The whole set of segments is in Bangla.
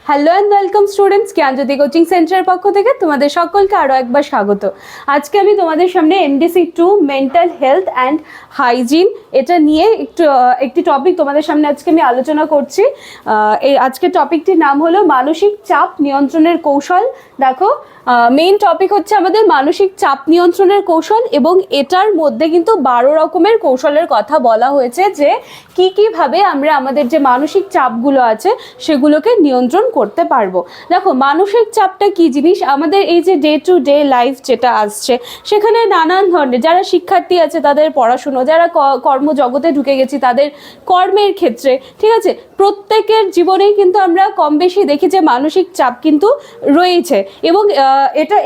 Hello and welcome students, Gyanjyoti coaching সেন্টারের পক্ষ থেকে তোমাদের সকলকে আরও একবার স্বাগত। আজকে আমি তোমাদের সামনে MDC2 mental health and hygiene এটা নিয়ে একটি টপিক তোমাদের সামনে আজকে আমি আলোচনা করছি। এই আজকের টপিকটির নাম হলো মানসিক চাপ নিয়ন্ত্রণের কৌশল। দেখো, মেইন টপিক হচ্ছে আমাদের মানসিক চাপ নিয়ন্ত্রণের কৌশল, এবং এটার মধ্যে কিন্তু 12 রকমের কৌশলের কথা বলা হয়েছে যে কীভাবে আমরা আমাদের যে মানসিক চাপগুলো আছে সেগুলোকে নিয়ন্ত্রণ করতে পারবো। দেখো, মানসিক চাপটা কি জিনিস, আমাদের এই যে ডে টু ডে লাইফ যেটা আসছে সেখানে নানান ধরনের, যারা শিক্ষার্থী আছে তাদের পড়াশুনো, যারা কর্মজগতে ঢুকে গেছি তাদের কর্মের ক্ষেত্রে, ঠিক আছে, প্রত্যেকের জীবনেই কিন্তু আমরা কম বেশি দেখি যে মানসিক চাপ কিন্তু রয়েছে। এবং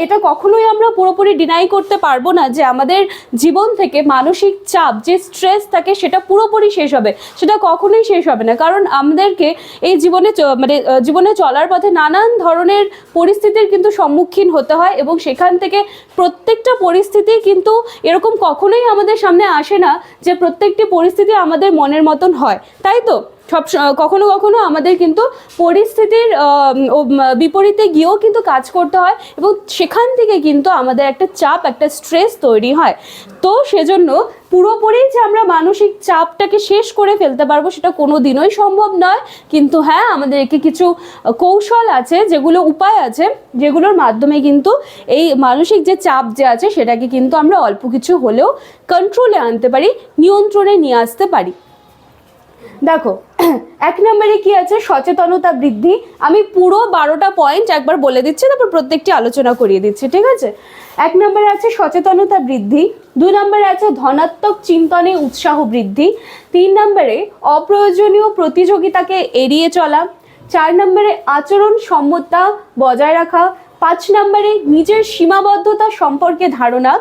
এটা কখনোই আমরা পুরোপুরি ডিনাই করতে পারবো না যে আমাদের জীবন থেকে মানসিক চাপ যে স্ট্রেস থাকে সেটা পুরোপুরি শেষ হবে, সেটা কখনোই শেষ হবে না। কারণ আমাদেরকে এই জীবনে চলার পথে নানান ধরনের পরিস্থিতির কিন্তু সম্মুখীন হতে হয়, এবং সেখান থেকে প্রত্যেকটা পরিস্থিতি কিন্তু এরকম কখনোই আমাদের সামনে আসে না যে প্রত্যেকটি পরিস্থিতি আমাদের মনের মতন হয়, তাই তো? কখনো কখনো আমাদের কিন্তু পরিস্থিতির বিপরীতে গিয়েও কিন্তু কাজ করতে হয়, এবং সেখান থেকে কিন্তু আমাদের একটা চাপ, একটা স্ট্রেস তৈরি হয়। তো সেজন্য পুরোপুরি যে আমরা মানসিক চাপটাকে শেষ করে ফেলতে পারবো সেটা কোনো দিনই সম্ভব নয়, কিন্তু হ্যাঁ, আমাদেরকে কিছু কৌশল আছে, যেগুলো উপায় আছে, যেগুলোর মাধ্যমে কিন্তু এই মানসিক যে চাপ যে আছে সেটাকে কিন্তু আমরা অল্প কিছু হলেও কন্ট্রোলে আনতে পারি, নিয়ন্ত্রণে নিয়ে আসতে পারি। দেখো, 1 নম্বরে কি আছে? সচেতনতা বৃদ্ধি। আমি পুরো 12টা পয়েন্ট একবার বলে দিচ্ছি, তারপর প্রত্যেকটি আলোচনা করিয়ে দিচ্ছি, ঠিক আছে? 1 নম্বরে আছে সচেতনতা বৃদ্ধি, 2 নম্বরে আছে ধনাত্মক চিন্তনে উৎসাহ বৃদ্ধি, 3 নম্বরে অপ্রয়োজনীয় প্রতিযোগিতাকে এড়িয়ে চলা, 4 নম্বরে আচরণ সম্মততা বজায় রাখা, 5 নম্বরে নিজের সীমাবদ্ধতা সম্পর্কে ধারণা,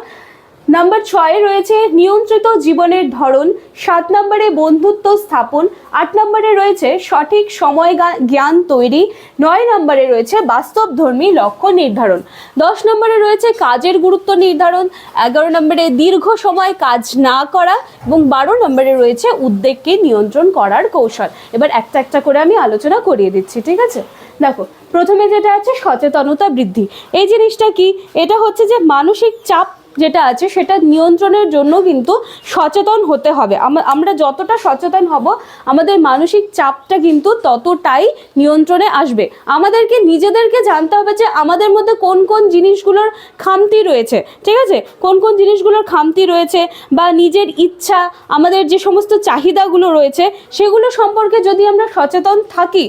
নাম্বার 6 রয়েছে নিয়ন্ত্রিত জীবনের ধরন, 7 নম্বরে বন্ধুত্ব স্থাপন, 8 নম্বরে রয়েছে সঠিক সময় জ্ঞান তৈরি, 9 নম্বরে রয়েছে বাস্তবধর্মী লক্ষ্য নির্ধারণ, 10 নম্বরে রয়েছে কাজের গুরুত্ব নির্ধারণ, 11 নম্বরে দীর্ঘ সময় কাজ না করা, এবং 12 নম্বরে রয়েছে উদ্বেগকে নিয়ন্ত্রণ করার কৌশল। এবার একটা একটা করে আমি আলোচনা করিয়ে দিচ্ছি, ঠিক আছে? দেখো, প্রথমে যেটা আছে সচেতনতা বৃদ্ধি। এই জিনিসটা কি? এটা হচ্ছে যে মানসিক চাপ যেটা আছে সেটা নিয়ন্ত্রণের জন্য কিন্তু সচেতন হতে হবে। আমরা যতটা সচেতন হব আমাদের মানসিক চাপটা কিন্তু ততটাই নিয়ন্ত্রণে আসবে। আমাদেরকে নিজেদেরকে জানতে হবে যে আমাদের মধ্যে কোন কোন জিনিসগুলোর খামতি রয়েছে, ঠিক আছে, কোন কোন জিনিসগুলোর খামতি রয়েছে, বা নিজের ইচ্ছা, আমাদের যে সমস্ত চাহিদাগুলো রয়েছে সেগুলো সম্পর্কে যদি আমরা সচেতন থাকি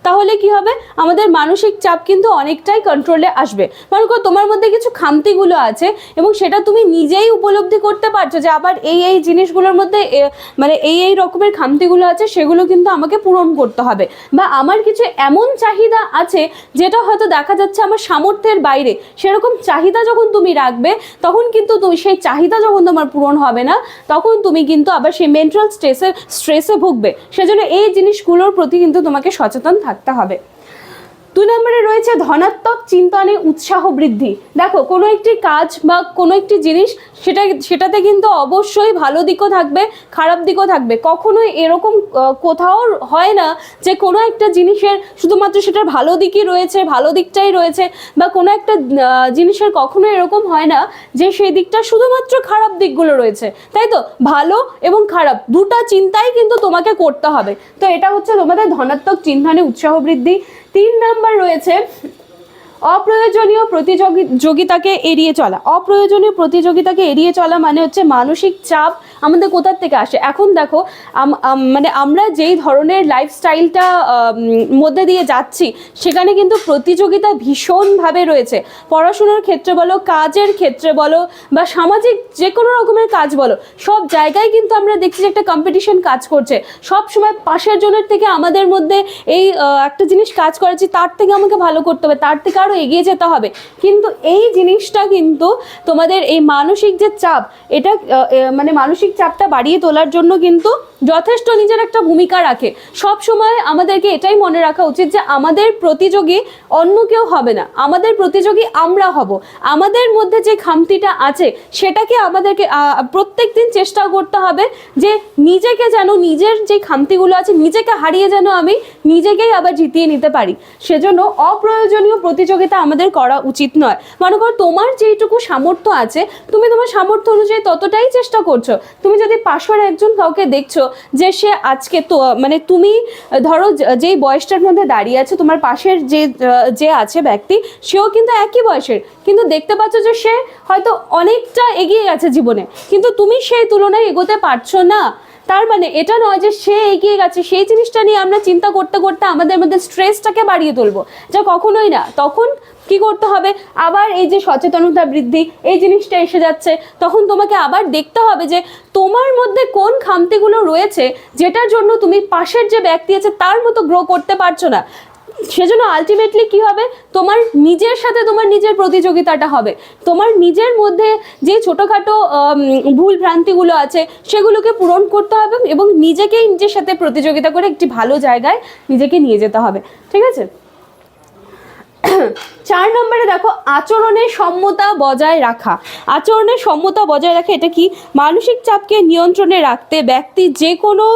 তাহলে কি হবে, আমাদের মানসিক চাপ কিন্তু অনেকটাই কন্ট্রোলে আসবে। মনে করো তোমার মধ্যে কিছু খামতিগুলো আছে এবং সেটা তুমি নিজেই উপলব্ধি করতে পারছো যে আবার এই জিনিসগুলোর মধ্যে এই রকমের খামতিগুলো আছে, সেগুলো কিন্তু আমাকে পূরণ করতে হবে। বা আমার কিছু এমন চাহিদা আছে যেটা হয়তো দেখা যাচ্ছে আমার সামর্থ্যের বাইরে, সেরকম চাহিদা যখন তুমি রাখবে তখন কিন্তু তুমি সেই চাহিদা যখন তোমার পূরণ হবে না তখন তুমি কিন্তু আবার সেই মেন্টাল স্ট্রেসে ভুগবে। সেজন্য এই জিনিসগুলোর প্রতি কিন্তু তোমাকে সচেতন থাকতে হবে। 2 নম্বরে রয়েছে ধনাত্মক চিন্তনে উৎসাহ বৃদ্ধি। দেখো, কোনো একটি কাজ বা কোনো একটি জিনিস সেটাতে কিন্তু অবশ্যই ভালো দিকও থাকবে, খারাপ দিকও থাকবে। কখনোই এরকম কোথাও হয় না যে কোনো একটা জিনিসের শুধুমাত্র সেটার ভালো দিকই রয়েছে, ভালো দিকটাই রয়েছে, বা কোনো একটা জিনিসের কখনো এরকম হয় না যে সেই দিকটা শুধুমাত্র খারাপ দিকগুলো রয়েছে, তাই তো? ভালো এবং খারাপ দুটা চিন্তাই কিন্তু তোমাকে করতে হবে। তো এটা হচ্ছে তোমাদের ধনাত্মক চিন্তনে উৎসাহ বৃদ্ধি। 3 নাম্বার রয়েছে অপ্রয়োজনীয় প্রতিযোগিতাকে এড়িয়ে চলা। অপ্রয়োজনীয় প্রতিযোগিতাকে এড়িয়ে চলা মানে হচ্ছে মানসিক চাপ আমাদের কোথার থেকে আসে। এখন দেখো, আমরা যেই ধরনের লাইফস্টাইলটা মধ্যে দিয়ে যাচ্ছি সেখানে কিন্তু প্রতিযোগিতা ভীষণভাবে রয়েছে। পড়াশোনার ক্ষেত্রে বলো, কাজের ক্ষেত্রে বলো, বা সামাজিক যে কোনো রকমের কাজ বলো, সব জায়গায় কিন্তু আমরা দেখছি যে একটা কম্পিটিশন কাজ করছে। সব সময় পাশের জনের থেকে আমাদের মধ্যে এই একটা জিনিস কাজ করেছি, তার থেকে আমাকে ভালো করতে হবে, তার থেকে আরও এগিয়ে যেতে হবে। কিন্তু এই জিনিসটা কিন্তু তোমাদের এই মানসিক যে চাপ, এটা মানসিক চাপটা বাড়িয়ে তোলার জন্য কিন্তু যথেষ্ট নিজের একটা ভূমিকা রাখে। সব সময় আমাদেরকে এটাই মনে রাখা উচিত যে আমাদের প্রতিযোগী অন্য কেউ হবে না, আমাদের প্রতিযোগী আমরা হব। আমাদের মধ্যে যে খামতিটা আছে সেটাকে আমাদেরকে প্রত্যেক দিন চেষ্টা করতে হবে যে নিজেকে যেন, নিজের যে খামতিগুলো আছে নিজেকে হারিয়ে যেন আমি নিজেকেই আবার জিতিয়ে নিতে পারি। সেজন্য অপ্রয়োজনীয় প্রতিযোগিতা আমাদের করা উচিত নয়। মনে করো তোমার যেইটুকু সামর্থ্য আছে তুমি তোমার সামর্থ্য অনুযায়ী ততটাই চেষ্টা করছো। তুমি যদি পাশের একজন কাউকে দেখছো যে সে আজকে তো মানে তুমি ধরো যেই বয়সটার মধ্যে দাঁড়িয়ে আছে, তোমার পাশের যে আছে ব্যক্তি সেও কিন্তু একই বয়সের, কিন্তু দেখতে পাচ্ছ যে সে হয়তো অনেকটা এগিয়ে গেছে জীবনে, কিন্তু তুমি সেই তুলনায় এগোতে পারছো না। তার মানে এটা নয় যে সে এগিয়ে গেছে সেই জিনিসটা নিয়ে আমরা চিন্তা করতে করতে আমাদের মধ্যে স্ট্রেসটাকে বাড়িয়ে তুলবো, যা কখনোই না। তখন কি করতে হবে, আবার এই যে সচেতনতা বৃদ্ধি এই জিনিসটা এসে যাচ্ছে, তখন তোমাকে আবার দেখতে হবে যে তোমার মধ্যে কোন খামতিগুলো রয়েছে যেটার জন্য তুমি পাশের যে ব্যক্তি আছে তার মতো গ্রো করতে পারছো না। সেজন্য আলটিমেটলি কি হবে, তোমার নিজের সাথে তোমার নিজের প্রতিযোগিতাটা হবে। তোমার নিজের মধ্যে যে ছোটোখাটো ভুল ভ্রান্তিগুলো আছে সেগুলোকে পূরণ করতে হবে এবং নিজেকেই নিজের সাথে প্রতিযোগিতা করে একটি ভালো জায়গায় নিজেকে নিয়ে যেতে হবে। ঠিক আছে? 4 নম্বরে দেখো আচরণের সম্যতা বজায় রাখা। আচরণের সম্যতা বজায় রাখা এটা কি? মানসিক চাপকে নিয়ন্ত্রণে রাখতে ব্যক্তি যে কোনো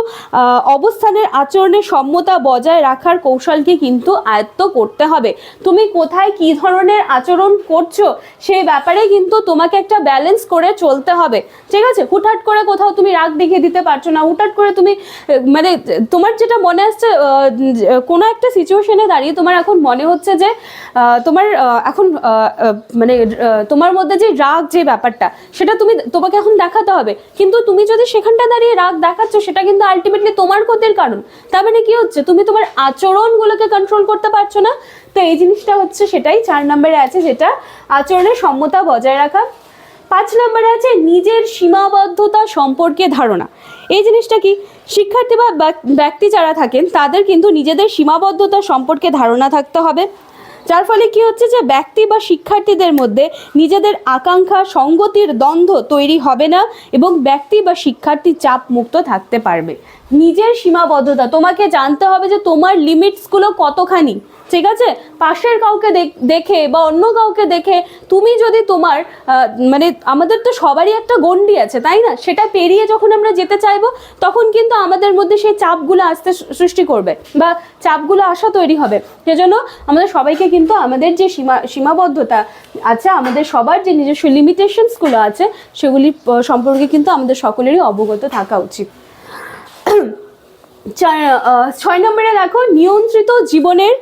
অবস্থানের আচরণের সম্যতা বজায় রাখার কৌশলকে কিন্তু আয়ত্ত করতে হবে। তুমি কোথায় কি ধরনের আচরণ করছো সেই ব্যাপারে কিন্তু তোমাকে একটা ব্যালেন্স করে চলতে হবে। ঠিক আছে? হুটহাট করে কোথাও তুমি রাগ দেখিয়ে দিতে পারছো না, হুটহাট করে তুমি মানে তোমার যেটা মনে আসছে কোনো একটা সিচুয়েশনে দাঁড়িয়ে তোমার এখন মনে হচ্ছে যে তোমার এখন মানে তোমার মধ্যে যে রাগ যে ব্যাপারটা সেটা তোমাকে এখন দেখাতে হবে, কিন্তু তুমি যদি সেখানটা দাঁড়িয়ে রাগ দেখাচ্ছ সেটা কিন্তু আলটিমেটলি তোমার ক্ষতির কারণ। তার মানে কি হচ্ছে, তুমি তোমার আচরণগুলোকে কন্ট্রোল করতে পারছো না। তো এই জিনিসটা হচ্ছে সেটাই 4 নম্বরে আছে, যেটা আচরণের সম্যতা বজায় রাখা। 5 নম্বরে আছে নিজের সীমাবদ্ধতা সম্পর্কে ধারণা। এই জিনিসটা কি? শিক্ষার্থী বা ব্যক্তি যারা থাকেন তাদের কিন্তু নিজেদের সীমাবদ্ধতা সম্পর্কে ধারণা থাকতে হবে, যার ফলে কি হচ্ছে যে ব্যক্তি বা শিক্ষার্থীদের মধ্যে নিজেদের আকাঙ্ক্ষা সঙ্গতির দ্বন্দ্ব তৈরি হবে না এবং ব্যক্তি বা শিক্ষার্থী চাপ মুক্ত থাকতে পারবে। নিজের সীমাবদ্ধতা তোমাকে জানতে হবে যে তোমার লিমিটসগুলো কতখানি। ঠিক আছে? পাশের কাউকে দেখে বা অন্য কাউকে দেখে তুমি যদি তোমার মানে আমাদের তো সবারই একটা গণ্ডি আছে তাই না, সেটা পেরিয়ে যখন আমরা যেতে চাইবো তখন কিন্তু আমাদের মধ্যে সেই চাপগুলো আসতে সৃষ্টি করবে বা চাপগুলো আসা তৈরি হবে। সেজন্য আমাদের সবাইকে কিন্তু আমাদের যে সীমাবদ্ধতা আছে, আমাদের সবার যে নিজস্ব লিমিটেশনসগুলো আছে সেগুলি সম্পর্কে কিন্তু আমাদের সকলেরই অবগত থাকা উচিত। 6 নম্বরে দেখো নিয়ন্ত্রিত জীবনের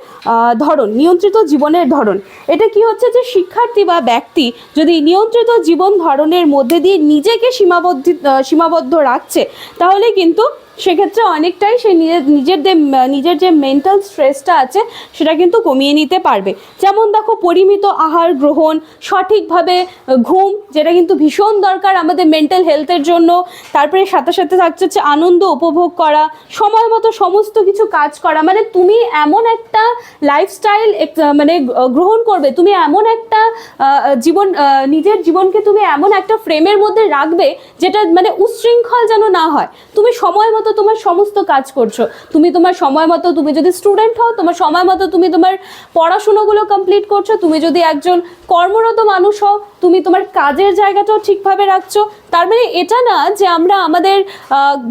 ধরন। নিয়ন্ত্রিত জীবনের ধরন এটা কি হচ্ছে যে শিক্ষার্থী বা ব্যক্তি যদি নিয়ন্ত্রিত জীবন ধরনের মধ্যে দিয়ে নিজেকে সীমাবদ্ধ রাখছে তাহলে কিন্তু সেক্ষেত্রে অনেকটাই সে নিজের যে মেন্টাল স্ট্রেসটা আছে সেটা কিন্তু কমিয়ে নিতে পারবে। যেমন দেখো পরিমিত আহার গ্রহণ, সঠিকভাবে ঘুম, যেটা কিন্তু ভীষণ দরকার আমাদের মেন্টাল হেলথের জন্য। তারপরে সাথে সাথে থাকছে হচ্ছে আনন্দ উপভোগ করা, সময় মতো সমস্ত কিছু কাজ করা। মানে তুমি এমন একটা লাইফস্টাইল মানে গ্রহণ করবে, তুমি এমন একটা নিজের জীবনকে তুমি এমন একটা ফ্রেমের মধ্যে রাখবে যেটা মানে উচ্ছৃঙ্খল যেন না হয়। তুমি সময় মতো তোমার সমস্ত কাজ করছো, তুমি তোমার সময় মতো, তুমি যদি স্টুডেন্ট হও তোমার সময় মতো তুমি তোমার পড়াশুনোগুলো কমপ্লিট করছো, তুমি যদি একজন কর্মরত মানুষ হও তুমি তোমার কাজের জায়গাটাও ঠিকভাবে রাখছো। তার মানে এটা না যে আমরা আমাদের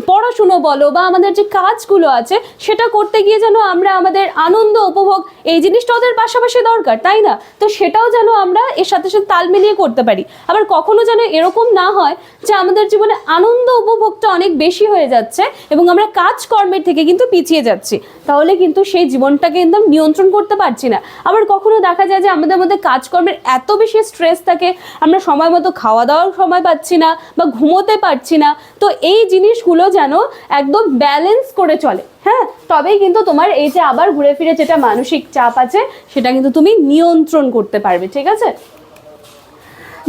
পড়াশুনো বলো বা আমাদের যে কাজগুলো আছে সেটা করতে গিয়ে যেন আমরা আমাদের আনন্দ উপভোগ এই জিনিসটা ওদের পাশাপাশি দরকার তাই না, তো সেটাও যেন আমরা এর সাথে সাথে তাল মিলিয়ে করতে পারি। আবার কখনো যেন এরকম না হয় যে আমাদের জীবনে আনন্দ উপভোগটা অনেক বেশি হয়ে যাচ্ছে এবং আমরা কাজকর্মের থেকে কিন্তু পিছিয়ে যাচ্ছি, তাহলে কিন্তু সেই জীবনটাকে একদম নিয়ন্ত্রণ করতে পারছি না। আবার কখনো দেখা যায় যে আমাদের মধ্যে কাজকর্মের এত বেশি স্ট্রেস থাকে আমরা সময় মতো খাওয়া দাওয়ার সময় পাচ্ছি না বা ঘুমোতে পারছি না। তো এই জিনিসগুলো যেন একদম ব্যালেন্স করে চলে, হ্যাঁ, তবেই কিন্তু তোমার এই যে আবার ঘুরে ফিরে যেটা মানসিক চাপ আছে সেটা কিন্তু তুমি নিয়ন্ত্রণ করতে পারবে। ঠিক আছে?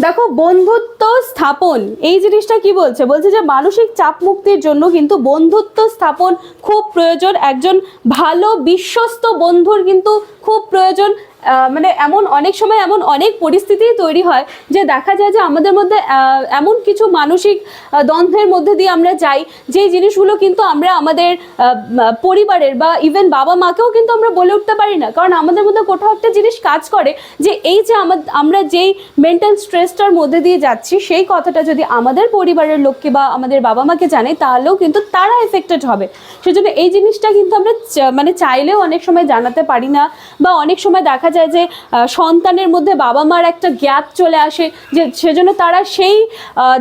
দেখো বন্ধুত্ব স্থাপন, এই জিনিসটা কি বলছে, বলছে যে মানসিক চাপ মুক্তির জন্য কিন্তু বন্ধুত্ব স্থাপন খুব প্রয়োজন। একজন ভালো বিশ্বস্ত বন্ধুর কিন্তু খুব প্রয়োজন। মানে এমন অনেক সময় এমন অনেক পরিস্থিতি তৈরি হয় যে দেখা যায় যে আমাদের মধ্যে এমন কিছু মানসিক দ্বন্দ্বের মধ্যে দিয়ে আমরা যাই, যে জিনিসগুলো কিন্তু আমরা আমাদের পরিবারের বা ইভেন বাবা মাকেও কিন্তু আমরা বলে উঠতে পারি না, কারণ আমাদের মধ্যে কোথাও একটা জিনিস কাজ করে যে এই যে আমরা যেই মেন্টাল স্ট্রেসটার মধ্যে দিয়ে যাচ্ছি সেই কথাটা যদি আমাদের পরিবারের লোককে বা আমাদের বাবা মাকে জানাই তাহলেও কিন্তু তারা এফেক্টেড হবে। সেজন্য এই জিনিসটা কিন্তু আমরা মানে চাইলেও অনেক সময় জানাতে পারি না, বা অনেক সময় দেখা যায় যে সন্তানের মধ্যে বাবা মার একটা গ্যাপ চলে আসে, যে সেজন্য তারা সেই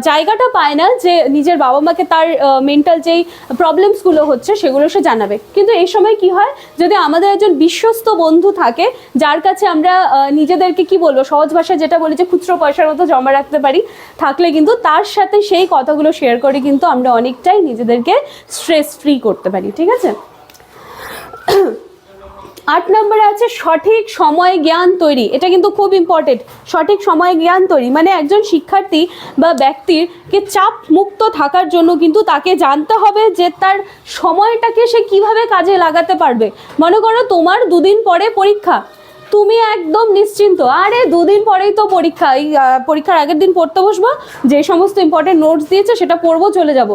জায়গাটা পায় না যে নিজের বাবা মাকে তার মেন্টাল যেই প্রবলেমসগুলো হচ্ছে সেগুলো সে জানাবে। কিন্তু এই সময় কি হয়, যদি আমাদের একজন বিশ্বস্ত বন্ধু থাকে যার কাছে আমরা নিজেদেরকে কি বলবো, সহজ ভাষায় যেটা বলি যে খুচরো পয়সার মতো জমা রাখতে পারি, থাকলে কিন্তু তার সাথে সেই কথাগুলো শেয়ার করে কিন্তু আমরা অনেকটাই নিজেদেরকে স্ট্রেস ফ্রি করতে পারি। ঠিক আছে, 8 নম্বরে আছে সঠিক সময় জ্ঞান তৈরি। এটা কিন্তু খুব ইম্পর্টেন্ট, সঠিক সময় জ্ঞান তৈরি মানে একজন শিক্ষার্থী বা ব্যক্তিরকে চাপ মুক্ত থাকার জন্য কিন্তু তাকে জানতে হবে যে তার সময়টাকে সে কিভাবে কাজে লাগাতে পারবে। মনে করো তোমার 2 দিন পরে পরীক্ষা, তুমি একদম নিশ্চিন্ত, আরে 2 দিন পরেই তো পরীক্ষা, এই পরীক্ষার আগের দিন পড়তে বসবো, যে সমস্ত ইম্পর্টেন্ট নোটস দিয়েছে সেটা পড়বো, চলে যাব।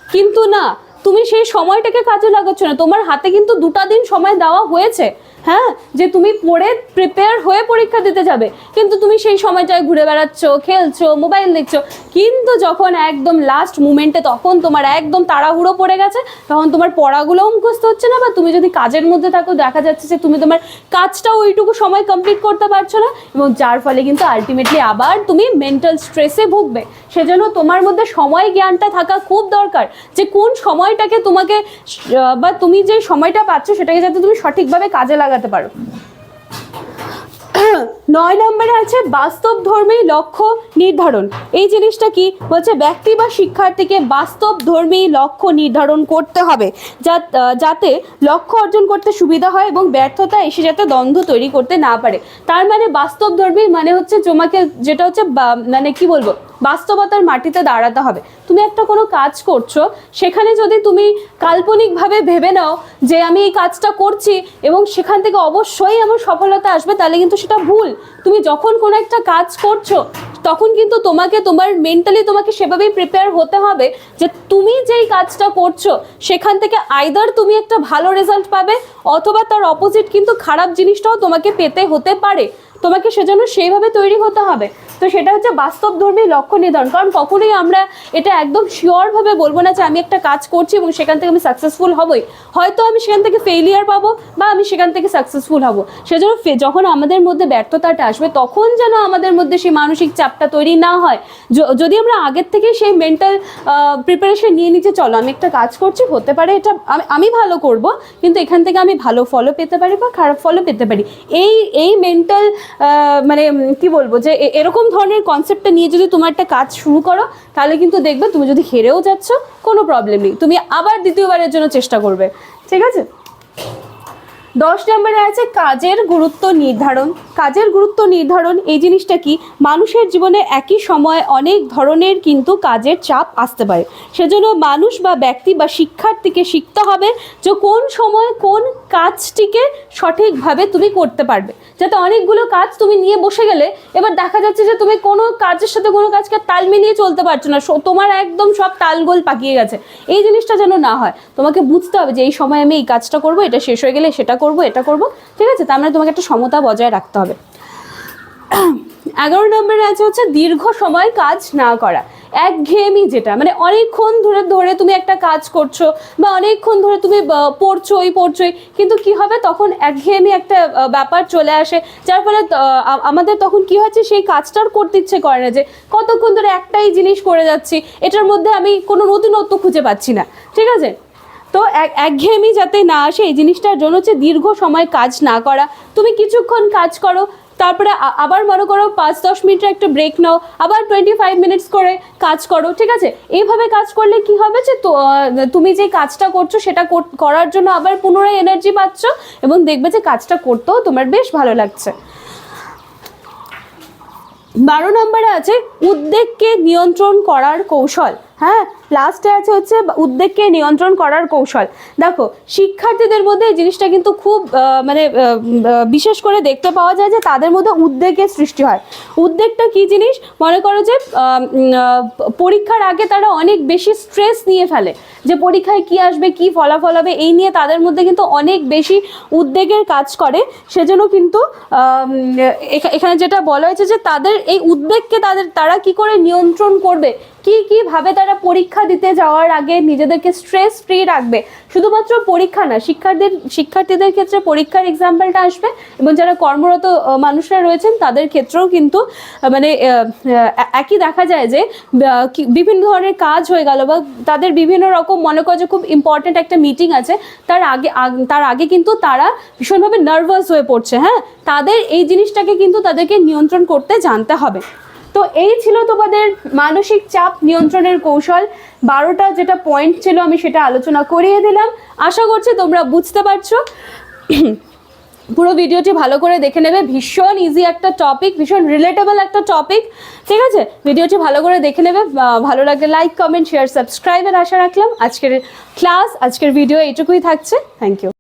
কিন্তু না, তুমি সেই সময়টাকে কাজে লাগাচ্ছ না, তোমার হাতে কিন্তু 2টা দিন সময় দেওয়া হয়েছে, হ্যাঁ, যে তুমি পড়ে প্রিপেয়ার হয়ে পরীক্ষা দিতে যাবে, কিন্তু তুমি সেই সময়টায় ঘুরে বেড়াচ্ছ, খেলছো, মোবাইল দেখছো। কিন্তু যখন একদম লাস্ট মুমেন্টে তখন তোমার একদম তাড়াহুড়ো পড়ে গেছে, তখন তোমার পড়াগুলোও মুখস্থ হচ্ছে না, বা তুমি যদি কাজের মধ্যে থাকো দেখা যাচ্ছে যে তুমি তোমার কাজটা ওইটুকু সময় কমপ্লিট করতে পারছো না, এবং যার ফলে কিন্তু আলটিমেটলি আবার তুমি মেন্টাল স্ট্রেসে ভুগবে। সেজন্য তোমার মধ্যে সময় জ্ঞানটা থাকা খুব দরকার, যে কোন সময়টাকে তোমাকে বা তুমি যে সময়টা পাচ্ছ সেটাকে যাতে তুমি সঠিকভাবে কাজে লাগাতে পারো। 9 নম্বরে আছে বাস্তবধর্মী লক্ষ্য নির্ধারণ। এই জিনিসটা কি বলছে, ব্যক্তি বা শিক্ষার্থীকে বাস্তবধর্মী লক্ষ্য নির্ধারণ করতে হবে যাতে লক্ষ্য অর্জন করতে সুবিধা হয় এবং ব্যর্থতা এসে যাতে দ্বন্দ্ব তৈরি করতে না পারে। তার মানে বাস্তবধর্মী মানে হচ্ছে তোমাকে যেটা হচ্ছে মানে কি বলবো, বাস্তবতার মাটিতে দাঁড়াতে হবে। তুমি একটা কোনো কাজ করছো, সেখানে যদি তুমি কাল্পনিকভাবে ভেবে নাও যে আমি এই কাজটা করছি এবং সেখান থেকে অবশ্যই আমার সফলতা আসবে, তাহলে কিন্তু সেটা ভুল। তুমি যখন কোনো একটা কাজ করছো তখন কিন্তু তোমার মেন্টালি তোমাকে সেভাবেই প্রিপেয়ার হতে হবে যে তুমি যেই কাজটা করছো সেখান থেকে আইদার তুমি একটা ভালো রেজাল্ট পাবে, অথবা তার অপোজিট কিন্তু খারাপ জিনিসটাও তোমাকে পেতে হতে পারে। তোমাকে সেজন্য সেইভাবে তৈরি হতে হবে। তো সেটা হচ্ছে বাস্তবধর্মী লক্ষ্য নির্ধারণ। কারণ কখনোই আমরা এটা একদম শিওরভাবে বলবো না যে আমি একটা কাজ করছি এবং সেখান থেকে আমি সাকসেসফুল হবই, হয়তো আমি সেখান থেকে ফেইলিয়ার পাবো বা আমি সেখান থেকে সাকসেসফুল হব। সেজন্য যখন আমাদের মধ্যে ব্যর্থতাটা আসবে তখন যেন আমাদের মধ্যে সেই মানসিক চাপটা তৈরি না হয়। যদি আমরা আগের থেকে সেই মেন্টাল প্রিপারেশন নিয়ে নিতে, চলো আমি একটা কাজ করছি, হতে পারে এটা আমি ভালো করব, কিন্তু এখান থেকে আমি ভালো ফলও পেতে পারি বা খারাপ ফলও পেতে পারি, এই মেন্টাল মানে কি বলবো, যে এরকম ধরনের কনসেপ্টটা নিয়ে যদি তোমার একটা কাজ শুরু করো, তাহলে কিন্তু দেখবে তুমি যদি হেরেও যাচ্ছ কোনো প্রবলেম নেই, তুমি আবার দ্বিতীয়বারের জন্য চেষ্টা করবে। ঠিক আছে, 10 নম্বরে আছে কাজের গুরুত্ব নির্ধারণ। কাজের গুরুত্ব নির্ধারণ এই জিনিসটা কি, মানুষের জীবনে একই সময় অনেক ধরনের কিন্তু কাজের চাপ আসতে পারে। সেজন্য মানুষ বা ব্যক্তি বা শিক্ষার্থীকে শিখতে হবে যে কোন সময় কোন কাজটিকে সঠিকভাবে তুমি করতে পারবে। যাতে অনেকগুলো কাজ তুমি নিয়ে বসে গেলে এবার দেখা যাচ্ছে যে তুমি কোনো কাজের সাথে কোনো কাজকে তাল মিলিয়ে চলতে পারছো না, তোমার একদম সব তালগোল পাকিয়ে গেছে। এই জিনিসটা যেন না হয়, তোমাকে বুঝতে হবে যে এই সময় আমি এই কাজটা করবো, এটা শেষ হয়ে গেলে সেটা করবো, এটা করবো। ঠিক আছে, তার মানে তোমাকে একটা সমতা বজায় রাখতে হবে। 11 নম্বরে আছে হচ্ছে দীর্ঘ সময় কাজ না করা। একঘেয়েমি, যেটা মানে অনেকক্ষণ ধরে তুমি একটা কাজ করছো বা অনেকক্ষণ ধরে তুমি পড়ছোই, কিন্তু কি হবে তখন একঘেয়েমি একটা ব্যাপার চলে আসে, যার ফলে আমাদের তখন কি হচ্ছে সেই কাজটার করতে ইচ্ছে করে না, যে কতক্ষণ ধরে একটাই জিনিস করে যাচ্ছি, এটার মধ্যে আমি কোনো নতুনত্ব খুঁজে পাচ্ছি না। ঠিক আছে, তো একঘেয়েমি যাতে না আসে এই জিনিসটার জন্য হচ্ছে দীর্ঘ সময় কাজ না করা। তুমি কিছুক্ষণ কাজ করো, তারপরে আবার মনে করো 5-10 মিনিটের একটা ব্রেক নাও, আবার 25 মিনিটস করে কাজ করো। ঠিক আছে, এইভাবে কাজ করলে কি হবে যে তুমি যে কাজটা করছো সেটা করার জন্য আবার পুনরায় এনার্জি পাচ্ছ এবং দেখবে যে কাজটা করতেও তোমার বেশ ভালো লাগছে। 12 নম্বরে আছে উদ্বেগকে নিয়ন্ত্রণ করার কৌশল। হ্যাঁ, লাস্টে আছে হচ্ছে উদ্বেগকে নিয়ন্ত্রণ করার কৌশল। দেখো শিক্ষার্থীদের মধ্যে এই জিনিসটা কিন্তু খুব বিশেষ করে দেখতে পাওয়া যায় যে তাদের মধ্যে উদ্বেগের সৃষ্টি হয়। উদ্বেগটা কি জিনিস, মনে করো যে পরীক্ষার আগে তারা অনেক বেশি স্ট্রেস নিয়ে ফেলে যে পরীক্ষায় কি আসবে, কি ফলাফল হবে, এই নিয়ে তাদের মধ্যে কিন্তু অনেক বেশি উদ্বেগের কাজ করে। সেজন্য কিন্তু এখানে যেটা বলা হয়েছে যে তাদের এই উদ্বেগকে তারা কি করে নিয়ন্ত্রণ করবে, কিভাবে তারা পরীক্ষা দিতে যাওয়ার আগে নিজেদেরকে স্ট্রেস ফ্রি রাখবে। শুধুমাত্র পরীক্ষা না, শিক্ষার্থীদের ক্ষেত্রে পরীক্ষার এক্সাম্পলটা আসবে, এবং যারা কর্মরত মানুষরা রয়েছেন তাদের ক্ষেত্রেও কিন্তু মানে একই দেখা যায় যে বিভিন্ন ধরনের কাজ হয়ে গেল বা তাদের বিভিন্ন রকম, মনে করো যে খুব ইম্পর্টেন্ট একটা মিটিং আছে, তার আগে কিন্তু তারা ভীষণভাবে নার্ভাস হয়ে পড়ছে। হ্যাঁ, তাদের এই জিনিসটাকে কিন্তু তাদেরকে নিয়ন্ত্রণ করতে জানতে হবে। তো এই ছিল তোমাদের মানসিক চাপ নিয়ন্ত্রণের কৌশল। 12টা যেটা পয়েন্ট ছিল আমি সেটা আলোচনা করিয়ে দিলাম। আশা করছি তোমরা বুঝতে পারছো। পুরো ভিডিওটি ভালো করে দেখে নেবে, ভীষণ ইজি একটা টপিক, ভীষণ রিলেটেবল একটা টপিক, ঠিক আছে? ভিডিওটি ভালো করে দেখে নেবে, ভালো লাগলে লাইক, কমেন্ট, শেয়ার, সাবস্ক্রাইবের আশা রাখলাম। আজকের ভিডিও এইটুকুই থাকছে। Thank you.